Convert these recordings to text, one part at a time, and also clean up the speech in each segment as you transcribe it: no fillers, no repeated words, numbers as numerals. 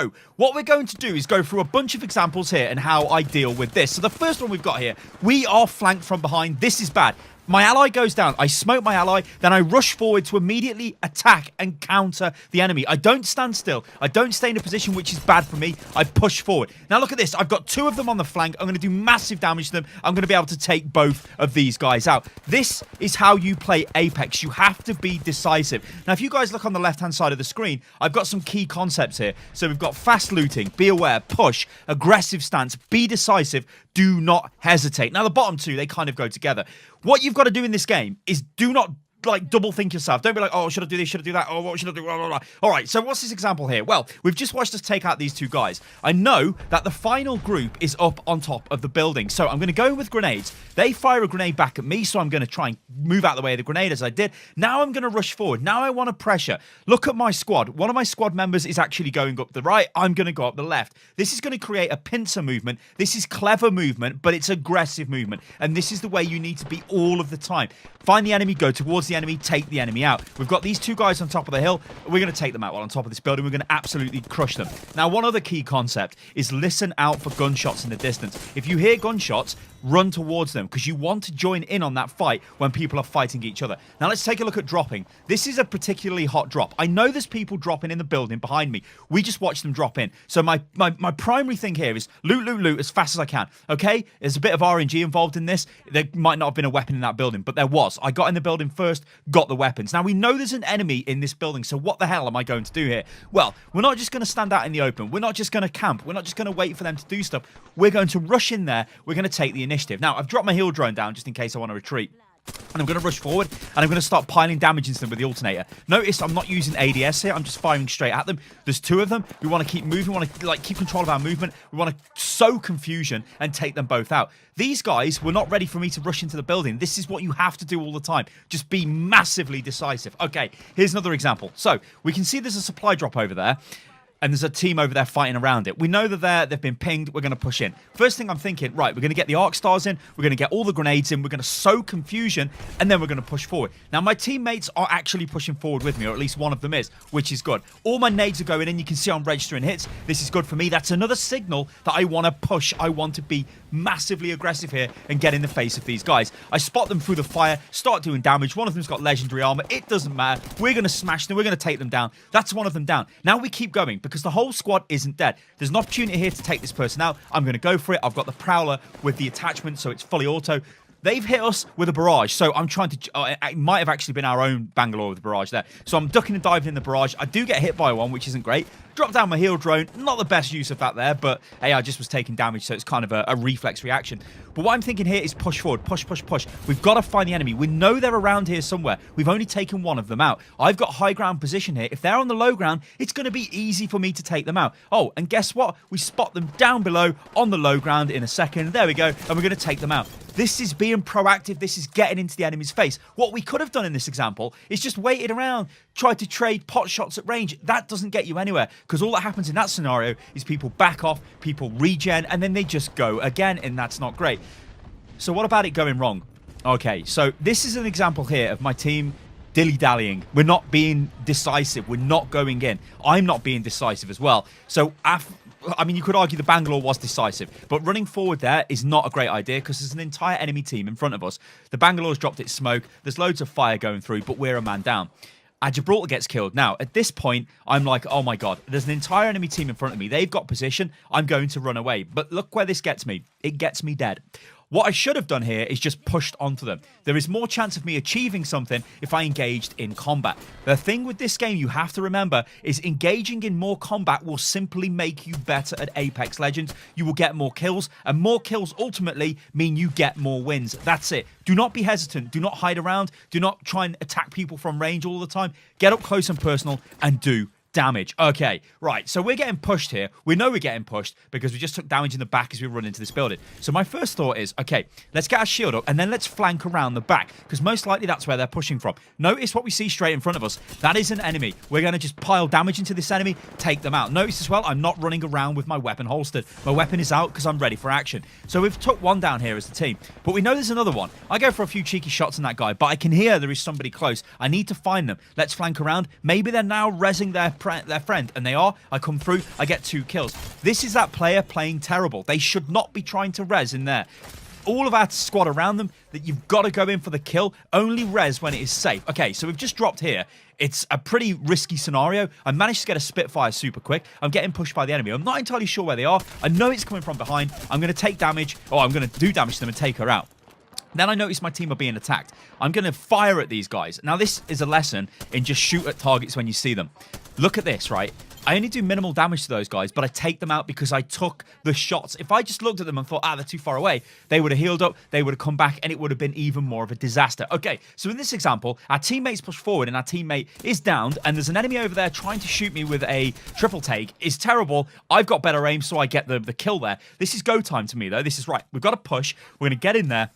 So what we're going to do is go through a bunch of examples here and how I deal with this. So the first one we've got here, we are flanked from behind. This is bad. My ally goes down. I smoke my ally. Then I rush forward to immediately attack and counter the enemy. I don't stand still. I don't stay in a position which is bad for me. I push forward. Now look at this. I've got two of them on the flank. I'm going to do massive damage to them. I'm going to be able to take both of these guys out. This is how you play Apex. You have to be decisive. Now if you guys look on the left-hand side of the screen, I've got some key concepts here. So we've got fast looting, be aware, push, aggressive stance, be decisive, do not hesitate. Now the bottom two, they kind of go together. What you've got to do in this game is do not double think yourself. Don't be like, oh, should I do this? Should I do that? Oh, what should I do? Blah, blah, blah. All right, so what's this example here? Well, we've just watched us take out these two guys. I know that the final group is up on top of the building, so I'm going to go in with grenades. They fire a grenade back at me, so I'm going to try and move out the way of the grenade as I did. Now I'm going to rush forward. Now I want to pressure. Look at my squad. One of my squad members is actually going up the right. I'm going to go up the left. This is going to create a pincer movement. This is clever movement, but it's aggressive movement, and this is the way you need to be all of the time. Find the enemy, go towards the enemy, take the enemy out. We've got these two guys on top of the hill. We're going to take them out while on top of this building. We're going to absolutely crush them. Now, one other key concept is listen out for gunshots in the distance. If you hear gunshots, run towards them because you want to join in on that fight when people are fighting each other. Now, let's take a look at dropping. This is a particularly hot drop. I know there's people dropping in the building behind me. We just watch them drop in. So my primary thing here is loot, loot, loot as fast as I can. Okay? There's a bit of RNG involved in this. There might not have been a weapon in that building, but there was. I got in the building first, got the weapons. Now, we know there's an enemy in this building, so what the hell am I going to do here? Well, we're not just going to stand out in the open. We're not just going to camp. We're not just going to wait for them to do stuff. We're going to rush in there. We're going to take the initiative. Now, I've dropped my heal drone down just in case I want to retreat. And I'm going to rush forward, and I'm going to start piling damage into them with the alternator. Notice I'm not using ADS here. I'm just firing straight at them. There's two of them. We want to keep moving. We want to keep control of our movement. We want to sow confusion and take them both out. These guys were not ready for me to rush into the building. This is what you have to do all the time. Just be massively decisive. Okay, here's another example. So we can see there's a supply drop over there. And there's a team over there fighting around it. We know that they've been pinged. We're going to push in. First thing I'm thinking, right, we're going to get the arc stars in. We're going to get all the grenades in. We're going to sow confusion. And then we're going to push forward. Now, my teammates are actually pushing forward with me, or at least one of them is, which is good. All my nades are going in. You can see I'm registering hits. This is good for me. That's another signal that I want to push. I want to be massively aggressive here and get in the face of these guys. I spot them through the fire, start doing damage. One of them's got legendary armor. It doesn't matter. We're going to smash them. We're going to take them down. That's one of them down. Now we keep going because the whole squad isn't dead. There's an opportunity here to take this person out. I'm going to go for it. I've got the Prowler with the attachment, so it's fully auto. They've hit us with a barrage, so I'm trying to... it might have actually been our own Bangalore with the barrage there. So I'm ducking and diving in the barrage. I do get hit by one, which isn't great. Drop down my heal drone. Not the best use of that there, but hey, I just was taking damage, so it's kind of a reflex reaction. But what I'm thinking here is push forward. Push, push, push. We've got to find the enemy. We know they're around here somewhere. We've only taken one of them out. I've got high ground position here. If they're on the low ground, it's going to be easy for me to take them out. Oh, and guess what? We spot them down below on the low ground in a second. There we go. And we're going to take them out. This is being proactive. This is getting into the enemy's face. What we could have done in this example is just waited around, tried to trade pot shots at range. That doesn't get you anywhere because all that happens in that scenario is people back off, people regen, and then they just go again, and that's not great. So what about it going wrong? Okay, so this is an example here of my team dilly-dallying. We're not being decisive. We're not going in. I'm not being decisive as well. So I mean, you could argue the Bangalore was decisive, but running forward there is not a great idea because there's an entire enemy team in front of us. The Bangalore's dropped its smoke. There's loads of fire going through, but we're a man down. Gibraltar gets killed. Now, at this point, I'm like, oh my God, there's an entire enemy team in front of me. They've got position. I'm going to run away. But look where this gets me. It gets me dead. What I should have done here is just pushed onto them. There is more chance of me achieving something if I engaged in combat. The thing with this game you have to remember is engaging in more combat will simply make you better at Apex Legends. You will get more kills, and more kills ultimately mean you get more wins. That's it. Do not be hesitant. Do not hide around. Do not try and attack people from range all the time. Get up close and personal and do damage. Okay, right, so we're getting pushed here. We know we're getting pushed because we just took damage in the back as we run into this building. So my first thought is, okay, let's get our shield up and then let's flank around the back because most likely that's where they're pushing from. Notice what we see straight in front of us. That is an enemy. We're going to just pile damage into this enemy, take them out. Notice as well, I'm not running around with my weapon holstered. My weapon is out because I'm ready for action. So we've took one down here as a team, but we know there's another one. I go for a few cheeky shots on that guy, but I can hear there is somebody close. I need to find them. Let's flank around. Maybe they're now rezzing their friend, and they are. I come through, I get 2 kills. This is that player playing terrible. They should not be trying to res in there. All of our squad around them, that you've got to go in for the kill. Only res when it is safe. Okay, so we've just dropped here. It's a pretty risky scenario. I managed to get a Spitfire super quick. I'm getting pushed by the enemy. I'm not entirely sure where they are. I know it's coming from behind. I'm going to take damage, or I'm going to do damage to them and take her out. Then I notice my team are being attacked. I'm going to fire at these guys. Now, this is a lesson in just shoot at targets when you see them. Look at this, right? I only do minimal damage to those guys, but I take them out because I took the shots. If I just looked at them and thought, they're too far away, they would have healed up, they would have come back, and it would have been even more of a disaster. Okay, so in this example, our teammates push forward, and our teammate is downed, and there's an enemy over there trying to shoot me with a triple take. It's terrible. I've got better aim, so I get the kill there. This is go time to me, though. This is right. We've got to push. We're going to get in there.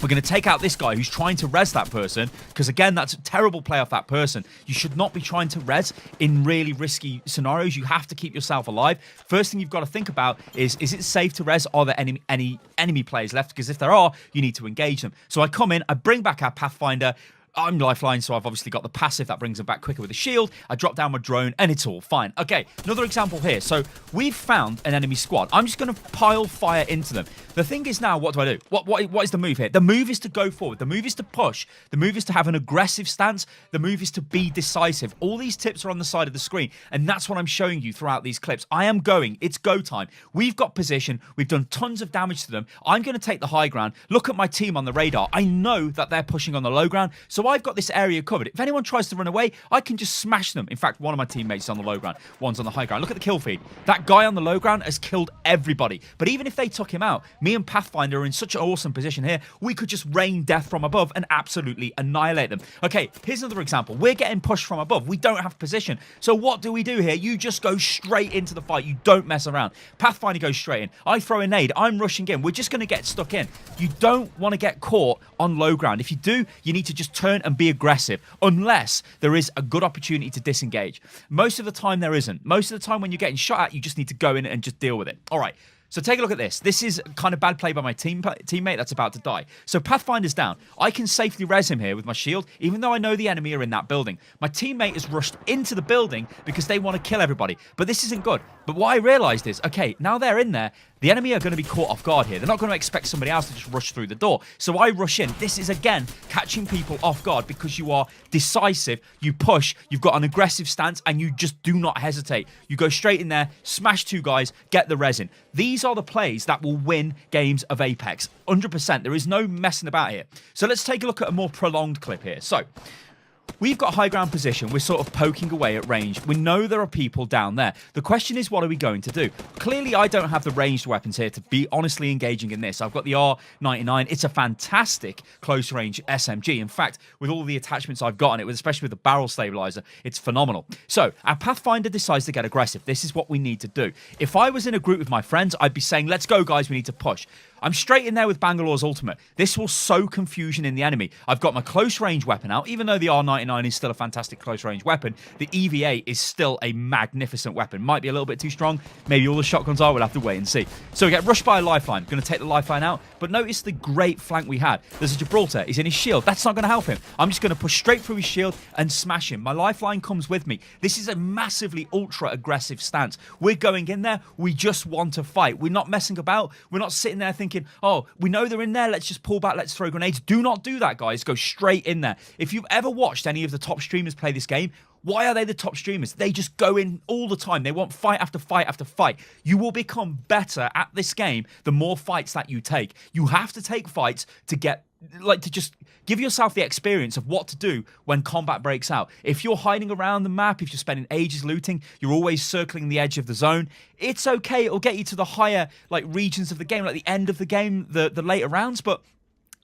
We're going to take out this guy who's trying to res that person, because, again, that's a terrible play off that person. You should not be trying to res in really risky scenarios. You have to keep yourself alive. First thing you've got to think about is it safe to res? Are there any enemy players left? Because if there are, you need to engage them. So I come in, I bring back our Pathfinder. I'm lifeline, so I've obviously got the passive that brings them back quicker with a shield. I drop down my drone, and it's all fine. Okay, another example here. So we've found an enemy squad. I'm just going to pile fire into them. The thing is now, what do I do? What is the move here? The move is to go forward. The move is to push. The move is to have an aggressive stance. The move is to be decisive. All these tips are on the side of the screen, and that's what I'm showing you throughout these clips. I am going. It's go time. We've got position. We've done tons of damage to them. I'm going to take the high ground. Look at my team on the radar. I know that they're pushing on the low ground, so I've got this area covered. If anyone tries to run away, I can just smash them. In fact, one of my teammates is on the low ground. One's on the high ground. Look at the kill feed. That guy on the low ground has killed everybody. But even if they took him out, me and Pathfinder are in such an awesome position here, we could just rain death from above and absolutely annihilate them. Okay, here's another example. We're getting pushed from above. We don't have position. So what do we do here? You just go straight into the fight. You don't mess around. Pathfinder goes straight in. I throw a nade. I'm rushing in. We're just going to get stuck in. You don't want to get caught on low ground. If you do, you need to just turn and be aggressive, unless there is a good opportunity to disengage. Most of the time, there isn't. Most of the time, when you're getting shot at, you just need to go in and just deal with it. All right. So take a look at this. This is kind of bad play by my teammate that's about to die. So Pathfinder's down. I can safely res him here with my shield, even though I know the enemy are in that building. My teammate has rushed into the building because they want to kill everybody. But this isn't good. But what I realized is, okay, now they're in there, the enemy are going to be caught off guard here. They're not going to expect somebody else to just rush through the door. So I rush in. This is, again, catching people off guard because you are decisive, you push, you've got an aggressive stance, and you just do not hesitate. You go straight in there, smash 2 guys, get the resin. These are the plays that will win games of Apex. 100%. There is no messing about here. So let's take a look at a more prolonged clip here. So we've got high ground position. We're sort of poking away at range. We know there are people down there. The question is, what are we going to do? Clearly, I don't have the ranged weapons here to be honestly engaging in this. I've got the R99. It's a fantastic close range SMG. In fact, with all the attachments I've got on it, especially with the barrel stabilizer, it's phenomenal. So our Pathfinder decides to get aggressive. This is what we need to do. If I was in a group with my friends, I'd be saying, let's go, guys. We need to push. I'm straight in there with Bangalore's ultimate. This will sow confusion in the enemy. I've got my close range weapon out. Even though the R99 is still a fantastic close range weapon, the EVA is still a magnificent weapon. Might be a little bit too strong. Maybe all the shotguns are. We'll have to wait and see. So we get rushed by a lifeline. Going to take the lifeline out. But notice the great flank we had. There's a Gibraltar. He's in his shield. That's not going to help him. I'm just going to push straight through his shield and smash him. My lifeline comes with me. This is a massively ultra aggressive stance. We're going in there. We just want to fight. We're not messing about. We're not sitting there thinking, oh, we know they're in there, let's just pull back, let's throw grenades. Do not do that, guys. Go straight in there. If you've ever watched any of the top streamers play this game, why are they the top streamers? They just go in all the time. They want fight after fight after fight. You will become better at this game the more fights that you take. You have to take fights to get, to just give yourself the experience of what to do when combat breaks out. If you're hiding around the map, if you're spending ages looting, you're always circling the edge of the zone, it's okay. It'll get you to the higher regions of the game, like the end of the game, the later rounds. But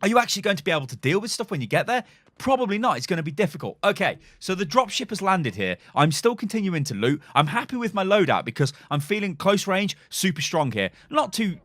are you actually going to be able to deal with stuff when you get there? Probably not. It's going to be difficult. Okay, so the dropship has landed here. I'm still continuing to loot. I'm happy with my loadout because I'm feeling close range, super strong here. Not too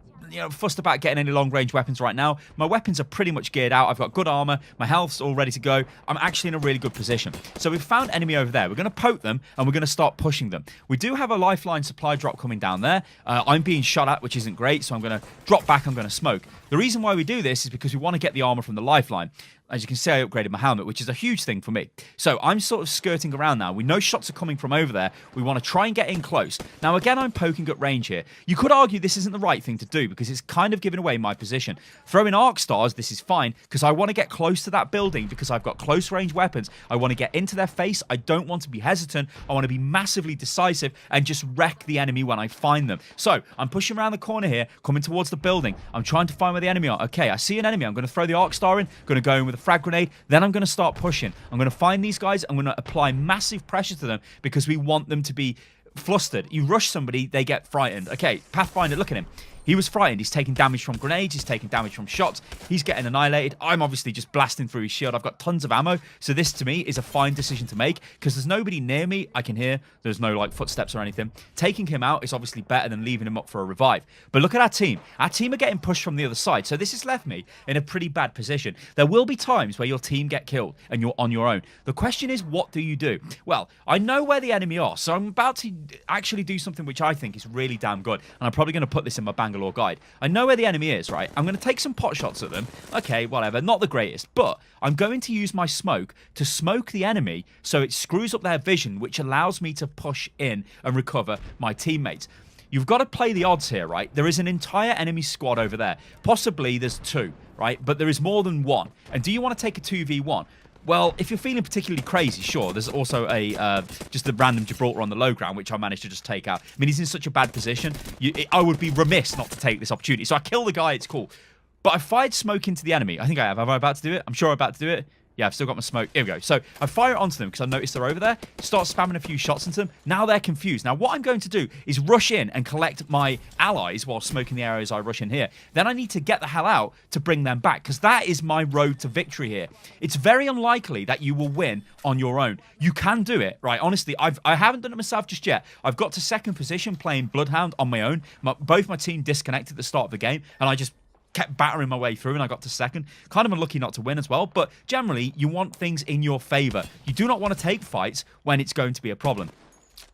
fussed about getting any long-range weapons right now. My weapons are pretty much geared out. I've got good armor. My health's all ready to go. I'm actually in a really good position. So we've found enemy over there. We're going to poke them, and we're going to start pushing them. We do have a lifeline supply drop coming down there. I'm being shot at, which isn't great, so I'm going to drop back. I'm going to smoke. The reason why we do this is because we want to get the armor from the lifeline. As you can see, I upgraded my helmet, which is a huge thing for me. So I'm sort of skirting around now. We know shots are coming from over there. We want to try and get in close. Now, again, I'm poking at range here. You could argue this isn't the right thing to do because it's kind of giving away my position. Throwing arc stars, this is fine because I want to get close to that building because I've got close range weapons. I want to get into their face. I don't want to be hesitant. I want to be massively decisive and just wreck the enemy when I find them. So I'm pushing around the corner here, coming towards the building. I'm trying to find where the enemy are. Okay, I see an enemy. I'm going to throw the arc star in, going to go in with a frag grenade, then I'm going to start pushing. I'm going to find these guys. I'm going to apply massive pressure to them because we want them to be flustered. You rush somebody, they get frightened. Okay, Pathfinder, look at him. He was frightened. He's taking damage from grenades. He's taking damage from shots. He's getting annihilated. I'm obviously just blasting through his shield. I've got tons of ammo. So this, to me, is a fine decision to make because there's nobody near me. I can hear. There's no, like, footsteps or anything. Taking him out is obviously better than leaving him up for a revive. But look at our team. Our team are getting pushed from the other side. So this has left me in a pretty bad position. There will be times where your team get killed and you're on your own. The question is, what do you do? Well, I know where the enemy are. So I'm about to actually do something which I think is really damn good. And I'm probably going to put this in my Bangalore guide. I know where the enemy is, right? I'm going to take some pot shots at them. Okay, whatever. Not the greatest. But I'm going to use my smoke to smoke the enemy so it screws up their vision, which allows me to push in and recover my teammates. You've got to play the odds here, right? There is an entire enemy squad over there. Possibly there's two, right? But there is more than one. And do you want to take a 2v1? Well, if you're feeling particularly crazy, sure. There's also just the random Gibraltar on the low ground, which I managed to just take out. I mean, he's in such a bad position. I would be remiss not to take this opportunity. So I kill the guy. It's cool. But I fired smoke into the enemy. I think I have. Am I about to do it? I'm sure I'm about to do it. Yeah, I've still got my smoke. Here we go. So I fire it onto them because I noticed they're over there. Start spamming a few shots into them. Now they're confused. Now what I'm going to do is rush in and collect my allies while smoking the areas I rush in here. Then I need to get the hell out to bring them back because that is my road to victory here. It's very unlikely that you will win on your own. You can do it, right? Honestly, I haven't done it myself just yet. I've got to second position playing Bloodhound on my own. Both my team disconnected at the start of the game and I just kept battering my way through and I got to second. Kind of unlucky not to win as well, but generally you want things in your favor. You do not want to take fights when it's going to be a problem.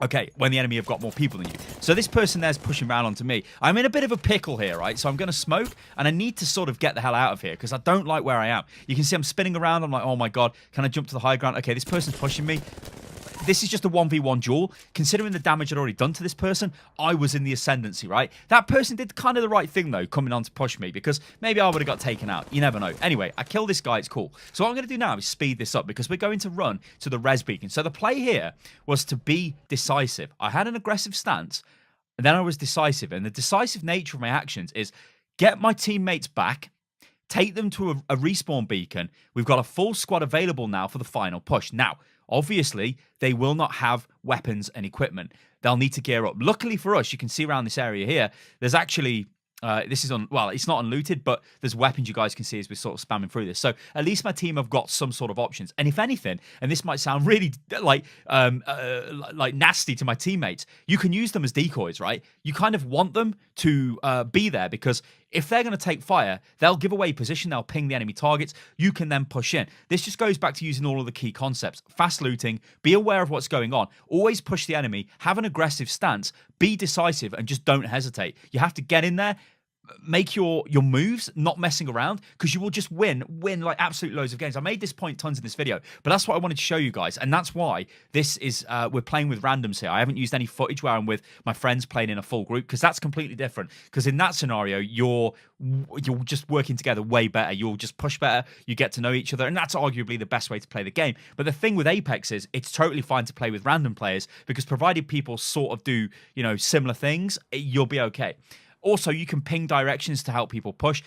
Okay, when the enemy have got more people than you. So this person there's pushing around onto me. I'm in a bit of a pickle here, right? So I'm going to smoke and I need to sort of get the hell out of here because I don't like where I am. You can see I'm spinning around. I'm like, oh my God, can I jump to the high ground? Okay, this person's pushing me. This is just a 1v1 duel. Considering the damage I'd already done to this person, I was in the ascendancy, right? That person did kind of the right thing, though, coming on to push me, because maybe I would have got taken out. You never know. Anyway, I killed this guy. It's cool. So what I'm going to do now is speed this up, because we're going to run to the res beacon. So the play here was to be decisive. I had an aggressive stance, and then I was decisive. And the decisive nature of my actions is get my teammates back, take them to a respawn beacon. We've got a full squad available now for the final push. Now, obviously, they will not have weapons and equipment. They'll need to gear up. Luckily for us, you can see around this area here, there's actually... this is well, it's not unlooted, but there's weapons you guys can see as we're sort of spamming through this. So at least my team have got some sort of options. And if anything, and this might sound really like nasty to my teammates, you can use them as decoys, right? You kind of want them to be there because if they're going to take fire, they'll give away position, they'll ping the enemy targets, you can then push in. This just goes back to using all of the key concepts. Fast looting, be aware of what's going on, always push the enemy, have an aggressive stance, be decisive, and just don't hesitate. You have to get in there, make your moves, not messing around, because you will just win like absolute loads of games. I made this point tons in this video, but that's what I wanted to show you guys, and that's why this is we're playing with randoms here. I haven't used any footage where I'm with my friends playing in a full group, because that's completely different. Because in that scenario, you're just working together way better. You'll just push better, you get to know each other, and that's arguably the best way to play the game. But the thing with Apex is it's totally fine to play with random players, because provided people sort of do, you know, similar things, you'll be okay. Also, you can ping directions to help people push.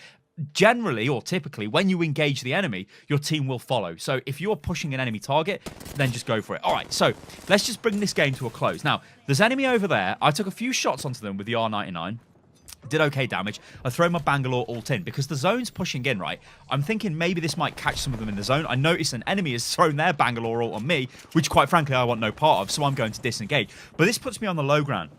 Generally, or typically, when you engage the enemy, your team will follow. So if you're pushing an enemy target, then just go for it. All right, so let's just bring this game to a close. Now, there's enemy over there. I took a few shots onto them with the R99. Did okay damage. I throw my Bangalore ult in because the zone's pushing in, right? I'm thinking maybe this might catch some of them in the zone. I notice an enemy has thrown their Bangalore ult on me, which quite frankly I want no part of, so I'm going to disengage. But this puts me on the low ground.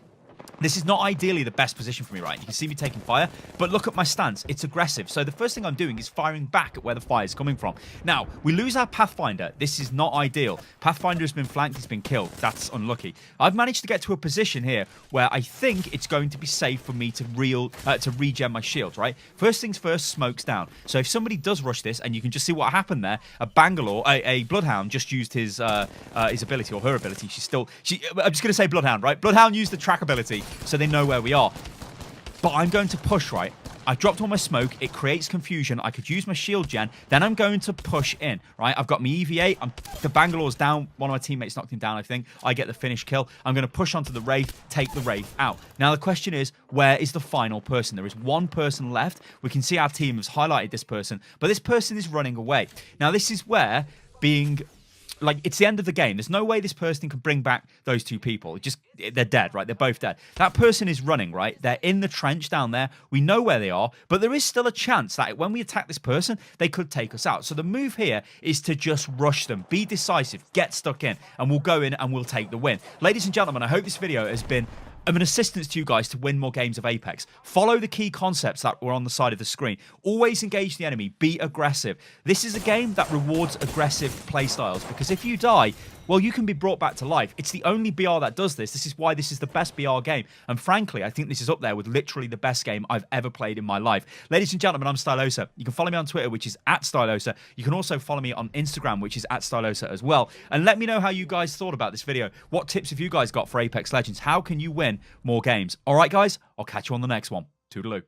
This is not ideally the best position for me, right? You can see me taking fire, but look at my stance. It's aggressive. So the first thing I'm doing is firing back at where the fire is coming from. Now, we lose our Pathfinder. This is not ideal. Pathfinder has been flanked. He's been killed. That's unlucky. I've managed to get to a position here where I think it's going to be safe for me to regen my shields, right? First things first, smoke's down. So if somebody does rush this, and you can just see what happened there, a Bloodhound just used his ability, or her ability. I'm just going to say Bloodhound, right? Bloodhound used the track ability, so they know where we are. But I'm going to push, right? I dropped all my smoke. It creates confusion. I could use my shield gen. Then I'm going to push in, right? I've got my EVA. The Bangalore's down. One of my teammates knocked him down, I think. I get the finish kill. I'm going to push onto the Wraith, take the Wraith out. Now, the question is, where is the final person? There is one person left. We can see our team has highlighted this person, but this person is running away. Now, this is where being... like, it's the end of the game. There's no way this person can bring back those two people. They're dead, right? They're both dead. That person is running, right? They're in the trench down there. We know where they are, but there is still a chance that when we attack this person, they could take us out. So the move here is to just rush them, be decisive, get stuck in, and we'll go in and we'll take the win. Ladies and gentlemen, I hope this video has been of an assistance to you guys to win more games of Apex. Follow the key concepts that were on the side of the screen. Always engage the enemy. Be aggressive. This is a game that rewards aggressive playstyles, because if you die, well, you can be brought back to life. It's the only BR that does this. This is why this is the best BR game. And frankly, I think this is up there with literally the best game I've ever played in my life. Ladies and gentlemen, I'm Stylosa. You can follow me on Twitter, which is @Stylosa. You can also follow me on Instagram, which is @Stylosa as well. And let me know how you guys thought about this video. What tips have you guys got for Apex Legends? How can you win more games? All right, guys, I'll catch you on the next one. Toodaloo.